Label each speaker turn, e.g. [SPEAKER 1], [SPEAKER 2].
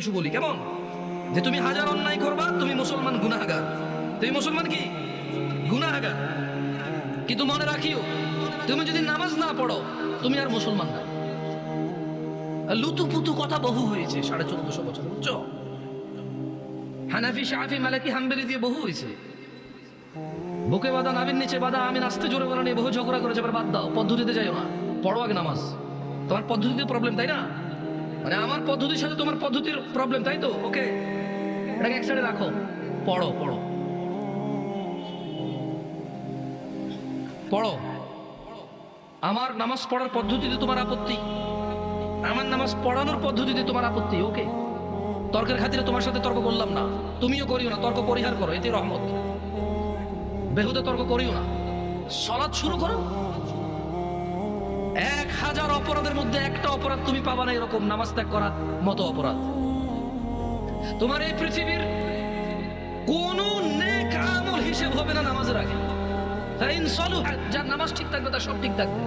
[SPEAKER 1] কিছু বলি কেমন, যে তুমি হাজার অন্যায় করবা, তুমি মুসলমান গুনাহগার, তুমি মুসলমান কি গুনাহগার। কিন্তু মনে রাখিও, তুমি যদি নামাজ না পড়ো তুমি আর মুসলমান না। লুতুপুতু কথা বহু হয়েছে 1450 বছর, বুঝছো? হানাফি, শাফি, মালিকি, হাম্বলি দিয়ে বহু হয়েছে। বুকে বাঁধা, নাভির নিচে বাঁধা, আমি নাচতে জোরে বলা নিয়ে বহু ঝগড়া করেছে। এবার বাদ দাও, পদ্ধতিতে যাইও না, পড়ো আগে নামাজ। তোমার পদ্ধতিতে প্রবলেম, তাই না? মানে আমার পদ্ধতির সাথে তোমার পদ্ধতির প্রবলেম, তাই তো? ওকে, এটাকে এক সাইডে রাখো, পড়ো পড়ো পড়ো। আমার নামাজ পড়ার পদ্ধতিতে তোমার আপত্তি, আমার নামাজ পড়ানোর পদ্ধতিতে তোমার আপত্তি, ওকে। তর্কের খাতিরে তোমার সাথে তর্ক করলাম না, তুমিও করিও না, তর্ক পরিহার করো, এতে রহমত। বেহুদা তর্ক করিও না, সালাত শুরু করো। 1000 অপরাধের মধ্যে একটা অপরাধ তুমি পাবা না এরকম নামাজ ত্যাগ করার মতো অপরাধ। তোমার এই পৃথিবীর কোন নেক আমল হিসেব হবে না নামাজের আগে। যার নামাজ ঠিক থাকবে তার সব ঠিক থাকবে।